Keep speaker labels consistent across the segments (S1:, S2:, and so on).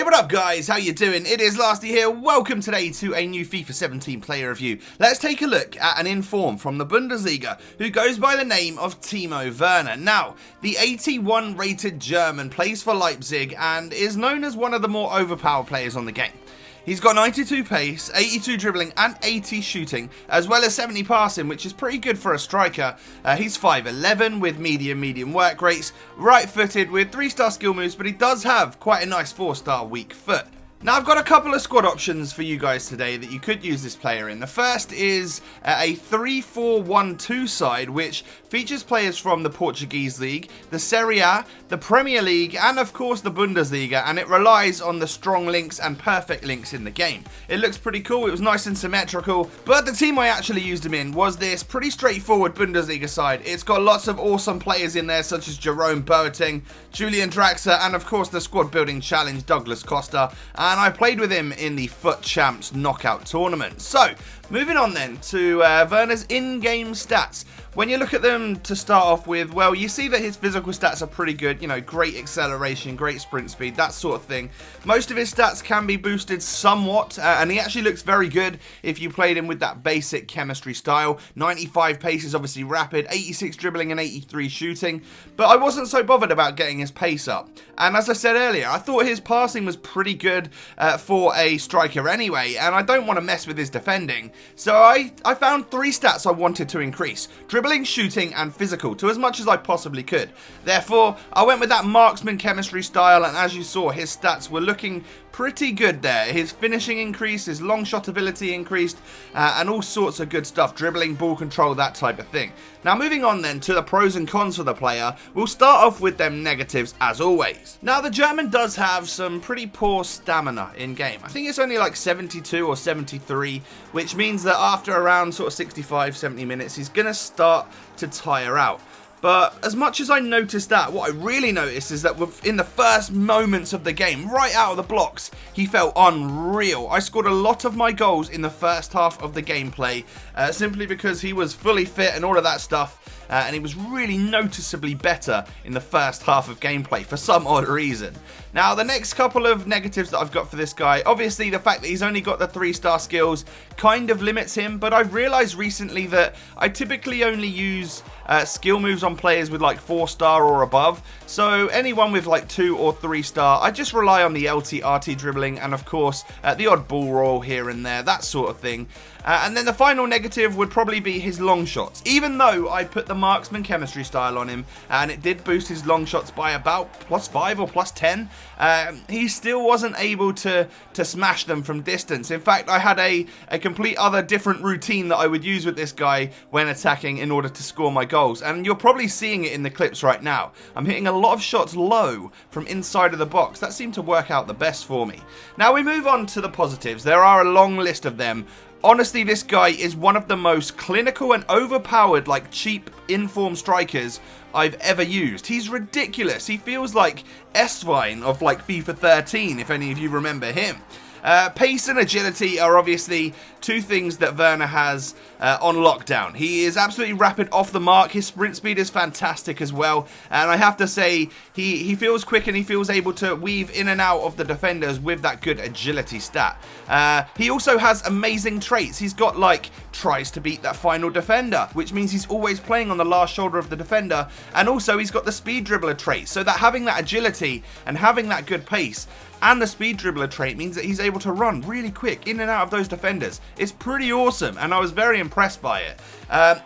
S1: What up guys, how you doing? It is Lasty here, welcome today to a new FIFA 17 player review. Let's take a look at an inform from the Bundesliga who goes by the name of Timo Werner. Now, the 81 rated German plays for Leipzig and is known as one of the more overpowered players on the game. He's got 92 pace, 82 dribbling and 80 shooting, as well as 70 passing, which is pretty good for a striker. He's 5'11 with medium work rates, right-footed with 3-star skill moves, but he does have quite a nice 4-star weak foot. Now I've got a couple of squad options for you guys today that you could use this player in. The first is a 3-4-1-2 side which features players from the Portuguese League, the Serie A, the Premier League and of course the Bundesliga, and it relies on the strong links and perfect links in the game. It looks pretty cool, it was nice and symmetrical, but the team I actually used him in was this pretty straightforward Bundesliga side. It's got lots of awesome players in there such as Jerome Boateng, Julian Draxler and of course the squad building challenge Douglas Costa, and I played with him in the FUT Champs knockout tournament. So, moving on then to Werner's in-game stats. When you look at them to start off with, well, you see that his physical stats are pretty good, you know, great acceleration, great sprint speed, that sort of thing. Most of his stats can be boosted somewhat, and he actually looks very good if you played him with that basic chemistry style. 95 pace is obviously rapid, 86 dribbling and 83 shooting, but I wasn't so bothered about getting his pace up. And as I said earlier, I thought his passing was pretty good for a striker anyway, and I don't want to mess with his defending. So I found 3 stats I wanted to increase: dribbling, shooting and physical, to as much as I possibly could. Therefore, I went with that marksman chemistry style, and as you saw, his stats were looking pretty good there. His finishing increased, his long shot ability increased, and all sorts of good stuff. Dribbling, ball control, that type of thing. Now moving on then to the pros and cons for the player, we'll start off with them negatives as always. Now the German does have some pretty poor stamina in game. I think it's only like 72 or 73, which means that after around sort of 65-70 minutes, he's going to start to tire out. But as much as I noticed that, what I really noticed is that in the first moments of the game, right out of the blocks, he felt unreal. I scored a lot of my goals in the first half of the gameplay, simply because he was fully fit and all of that stuff. And he was really noticeably better in the first half of gameplay for some odd reason. Now, the next couple of negatives that I've got for this guy, obviously the fact that he's only got the 3-star skills kind of limits him, but I've realised recently that I typically only use skill moves on players with like 4-star or above. So anyone with like 2 or 3-star, I just rely on the LT-RT dribbling and of course the odd ball roll here and there, that sort of thing. And then the final negative would probably be his long shots. Even though I put the marksman chemistry style on him and it did boost his long shots by about +5 or +10, he still wasn't able to smash them from distance. In fact, I had a complete other different routine that I would use with this guy when attacking in order to score my goals. And you're probably seeing it in the clips right now. I'm hitting a lot of shots low from inside of the box. That seemed to work out the best for me. Now we move on to the positives. There are a long list of them. Honestly, this guy is one of the most clinical and overpowered, like cheap inform strikers I've ever used. He's ridiculous. He feels like S-Vine of like FIFA 13, if any of you remember him. Pace and agility are obviously two things that Werner has on lockdown. He is absolutely rapid off the mark. His sprint speed is fantastic as well. And I have to say, he feels quick and he feels able to weave in and out of the defenders with that good agility stat. He also has amazing traits. He's got like tries to beat that final defender, which means he's always playing on the last shoulder of the defender. And also he's got the speed dribbler trait, so that having that agility and having that good pace and the speed dribbler trait means that he's able to run really quick in and out of those defenders. It's pretty awesome, and I was very impressed by it.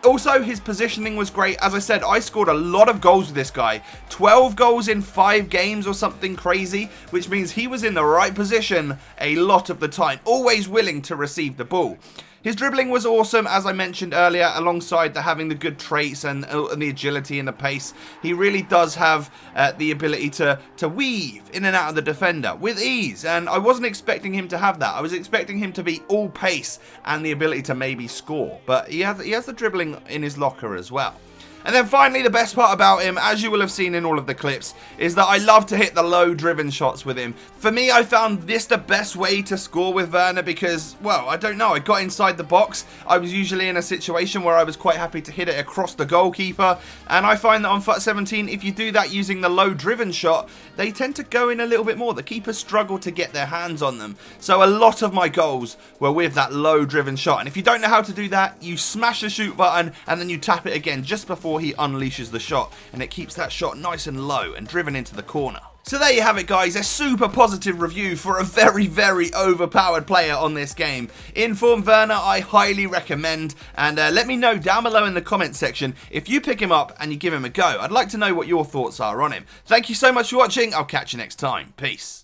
S1: Also, his positioning was great. As I said, I scored a lot of goals with this guy. 12 goals in 5 games or something crazy, which means he was in the right position a lot of the time, always willing to receive the ball. His dribbling was awesome, as I mentioned earlier, alongside having the good traits and the agility and the pace. He really does have the ability to weave in and out of the defender with ease, and I wasn't expecting him to have that. I was expecting him to be all pace and the ability to maybe score, but he has the dribbling in his locker as well. And then finally, the best part about him, as you will have seen in all of the clips, is that I love to hit the low driven shots with him. For me, I found this the best way to score with Werner because, well, I don't know, I got inside the box. I was usually in a situation where I was quite happy to hit it across the goalkeeper, and I find that on FUT 17, if you do that using the low driven shot, they tend to go in a little bit more. The keepers struggle to get their hands on them. So a lot of my goals were with that low driven shot, and if you don't know how to do that, you smash the shoot button and then you tap it again just before he unleashes the shot, and it keeps that shot nice and low and driven into the corner. So there you have it, guys, a super positive review for a very, very overpowered player on this game. Inform Werner, I highly recommend, and let me know down below in the comment section if you pick him up and you give him a go. I'd like to know what your thoughts are on him. Thank you so much for watching, I'll catch you next time. Peace.